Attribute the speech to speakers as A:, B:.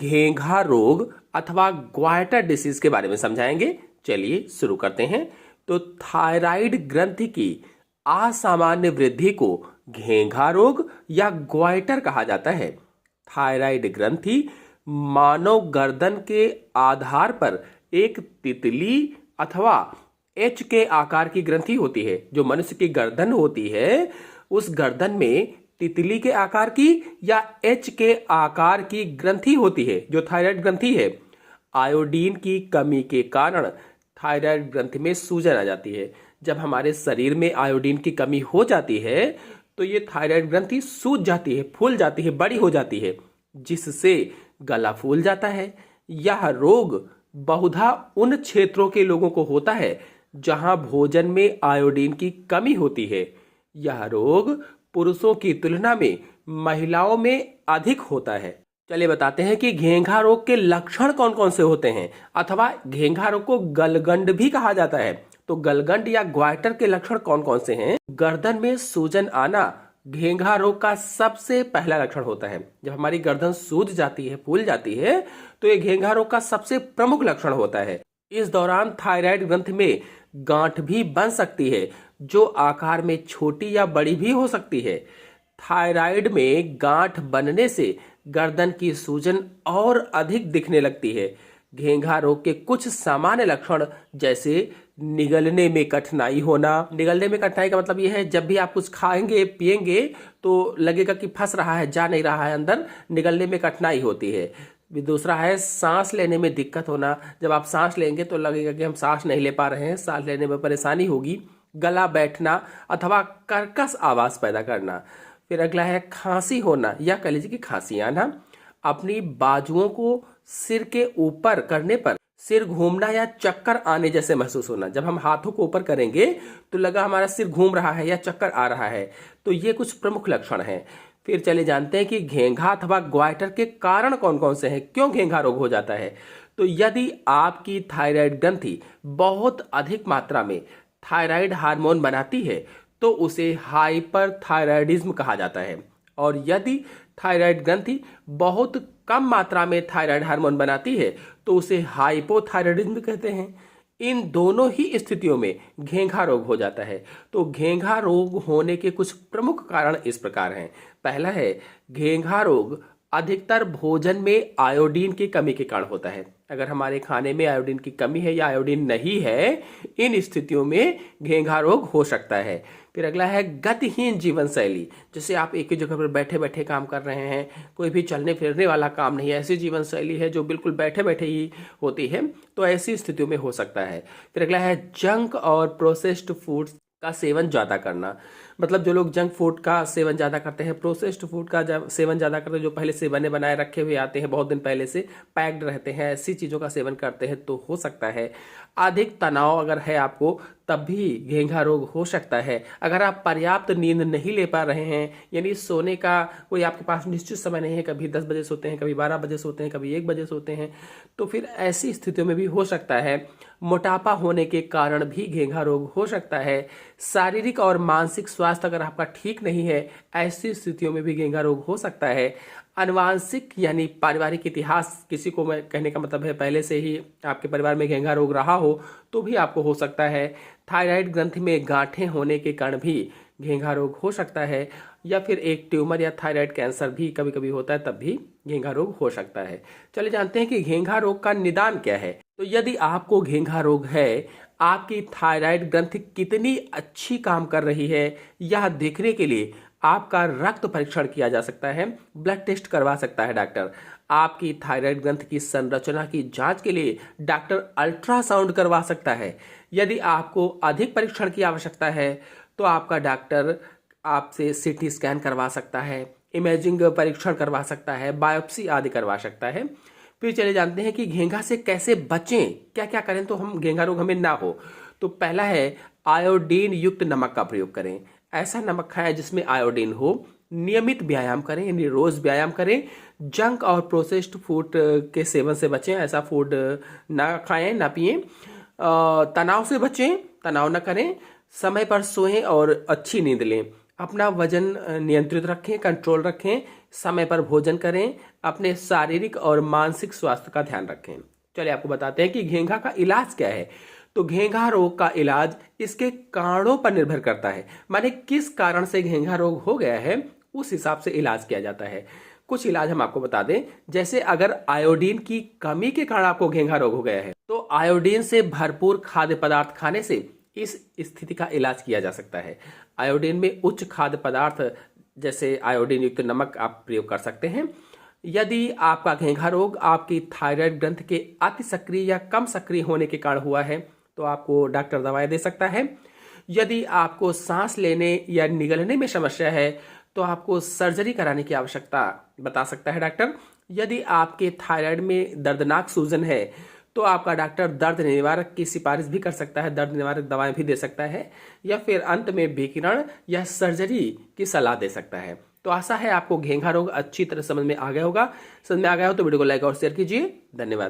A: घेंघा रोग अथवा ग्वाइटर डिसीज के बारे में समझाएंगे। चलिए शुरू करते हैं। तो थायराइड ग्रंथि की असामान्य वृद्धि को घेंघा रोग या ग्वाइटर कहा जाता है। थायराइड ग्रंथि मानव गर्दन के आधार पर एक तितली अथवा एच के आकार की ग्रंथि होती है। जो मनुष्य की गर्दन होती है, उस गर्दन में तितली के आकार की या एच के आकार की ग्रंथि होती है, जो थायराइड ग्रंथि है। आयोडीन की कमी के कारण थायराइड ग्रंथि में सूजन आ जाती है। जब हमारे शरीर में आयोडीन की कमी हो जाती है तो ये थायराइड ग्रंथि सूज जाती है, फूल जाती है, बड़ी हो जाती है, जिससे गला फूल जाता है। यह रोग बहुधा उन क्षेत्रों के लोगों को होता है जहां भोजन में आयोडीन की कमी होती है। यह रोग पुरुषों की तुलना में महिलाओं में अधिक होता है। चलिए बताते हैं कि घेंघा रोग के लक्षण कौन कौन से होते हैं, अथवा घेंघा रोग को गलगंड भी कहा जाता है। तो गलगंड या ग्वाइटर के लक्षण कौन कौन से हैं? गर्दन में सूजन आना घेंघा रोग का सबसे पहला लक्षण होता है। जब हमारी गर्दन सूज जाती है, फूल जाती है, तो ये घेंघा रोग का सबसे प्रमुख लक्षण होता है। इस दौरान थायराइड ग्रंथि में गांठ भी बन सकती है, जो आकार में छोटी या बड़ी भी हो सकती है। थायराइड में गांठ बनने से गर्दन की सूजन और अधिक दिखने लगती है। घेंघा रोग के कुछ सामान्य लक्षण जैसे निगलने में कठिनाई होना। निगलने में कठिनाई का मतलब यह है, जब भी आप कुछ खाएंगे पिएंगे तो लगेगा कि फंस रहा है, जा नहीं रहा है अंदर, निगलने में कठिनाई होती है। दूसरा है सांस लेने में दिक्कत होना। जब आप सांस लेंगे तो लगेगा कि हम सांस नहीं ले पा रहे हैं, सांस लेने में परेशानी होगी। गला बैठना अथवा कर्कश आवाज पैदा करना। फिर अगला है खांसी होना या कह लीजिए कि खांसी आना। अपनी बाजुओं को सिर के ऊपर करने पर सिर घूमना या चक्कर आने जैसे महसूस होना। जब हम हाथों को ऊपर करेंगे तो लगा हमारा सिर घूम रहा है या चक्कर आ रहा है। तो ये कुछ प्रमुख लक्षण हैं। फिर चले जानते हैं कि घेंघा अथवा ग्वाइटर के कारण कौन कौन से हैं, क्यों घेंघा रोग हो जाता है। तो यदि आपकी थायराइड ग्रंथि बहुत अधिक मात्रा में थायराइड हार्मोन बनाती है तो उसे हाइपरथायराइडिज्म कहा जाता है। और यदि थायराइड ग्रंथि बहुत कम मात्रा में थायराइड हार्मोन बनाती है तो उसे हाइपोथायराइडिज्म कहते हैं। इन दोनों ही स्थितियों में घेंघा रोग हो जाता है। तो घेंघा रोग होने के कुछ प्रमुख कारण इस प्रकार हैं। पहला है, घेंघा रोग अधिकतर भोजन में आयोडीन की कमी के कारण होता है। अगर हमारे खाने में आयोडीन की कमी है या आयोडीन नहीं है, इन स्थितियों में घेंघा रोग हो सकता है। फिर अगला है गतिहीन जीवन शैली। जैसे आप एक ही जगह पर बैठे बैठे काम कर रहे हैं, कोई भी चलने फिरने वाला काम नहीं है, ऐसी जीवन शैली है जो बिल्कुल बैठे बैठे ही होती है, तो ऐसी स्थितियों में हो सकता है। फिर अगला है जंक और प्रोसेस्ड फूड्स का सेवन ज़्यादा करना। मतलब जो लोग जंक फूड का सेवन ज़्यादा करते हैं, प्रोसेस्ड फूड का सेवन ज़्यादा करते हैं, जो पहले से बने बनाए रखे हुए आते हैं, बहुत दिन पहले से पैक्ड रहते हैं, ऐसी चीज़ों का सेवन करते हैं तो हो सकता है। अधिक तनाव अगर है आपको तब भी घेंघा रोग हो सकता है। अगर आप पर्याप्त नींद नहीं ले पा रहे हैं, यानी सोने का कोई आपके पास निश्चित समय नहीं है, कभी 10 बजे सोते हैं, कभी 12 बजे सोते हैं, कभी 1 बजे सोते हैं, तो फिर ऐसी स्थितियों में भी हो सकता है। मोटापा होने के कारण भी घेंघा रोग हो सकता है। शारीरिक और मानसिक स्वास्थ्य अगर आपका ठीक नहीं है, ऐसी स्थितियों में भी घेंघा रोग हो सकता है। आनुवांशिक यानी पारिवारिक इतिहास, किसी को मैं कहने का मतलब है पहले से ही आपके परिवार में घेंघा रोग रहा हो तो भी आपको हो सकता है। थायराइड ग्रंथि में गांठें होने के कारण भी घेंघा रोग हो सकता है। या फिर एक ट्यूमर या थायराइड कैंसर भी कभी कभी होता है, तब भी घेंघा रोग हो सकता है। चलिए जानते हैं कि घेंघा रोग का निदान क्या है। तो यदि आपको घेंघा रोग है, आपकी थायराइड ग्रंथि कितनी अच्छी काम कर रही है यह देखने के लिए आपका रक्त परीक्षण किया जा सकता है, ब्लड टेस्ट करवा सकता है डॉक्टर। आपकी थायराइड ग्रंथि की संरचना की जांच के लिए डॉक्टर अल्ट्रासाउंड करवा सकता है। यदि आपको अधिक परीक्षण की आवश्यकता है तो आपका डॉक्टर आपसे सीटी स्कैन करवा सकता है, इमेजिंग परीक्षण करवा सकता है, बायोप्सी आदि करवा सकता है। फिर चले जानते हैं कि घेंघा से कैसे बचें, क्या क्या करें तो हम घेंघा रोग हमें ना हो। तो पहला है आयोडीन युक्त नमक का प्रयोग करें। ऐसा नमक खाएं जिसमें आयोडीन हो। नियमित व्यायाम करें, यानी रोज व्यायाम करें। जंक और प्रोसेस्ड फूड के सेवन से बचें, ऐसा फूड ना खाएं ना पिएं। तनाव से बचें, तनाव ना करें। समय पर सोएं और अच्छी नींद लें। अपना वजन नियंत्रित रखें, कंट्रोल रखें, समय पर भोजन करें, अपने शारीरिक और मानसिक स्वास्थ्य का ध्यान रखें। चलिए आपको बताते हैं कि घेंघा का इलाज क्या है। तो घेंघा रोग का इलाज इसके कारणों पर निर्भर करता है, माने किस कारण से घेंघा रोग हो गया है उस हिसाब से इलाज किया जाता है। कुछ इलाज हम आपको बता दें, जैसे अगर आयोडीन की कमी के कारण आपको घेंघा रोग हो गया है तो आयोडीन से भरपूर खाद्य पदार्थ खाने से इस स्थिति का इलाज किया जा सकता है। आयोडीन में उच्च खाद्य पदार्थ जैसे आयोडीन युक्त नमक आप प्रयोग कर सकते हैं। यदि आपका घेंघा रोग आपकी थायराइड ग्रंथि के अति सक्रिय या कम सक्रिय होने के कारण हुआ है तो आपको डॉक्टर दवाएं दे सकता है। यदि आपको सांस लेने या निगलने में समस्या है तो आपको सर्जरी कराने की आवश्यकता बता सकता है डॉक्टर। यदि आपके थायराइड में दर्दनाक सूजन है तो आपका डॉक्टर दर्द निवारक की सिफारिश भी कर सकता है, दर्द निवारक दवाएं भी दे सकता है, या फिर अंत में विकिरण या सर्जरी की सलाह दे सकता है। तो आशा है आपको घेंघा रोग अच्छी तरह समझ में आ गया होगा। समझ में आ गया हो तो वीडियो को लाइक और शेयर कीजिए। धन्यवाद।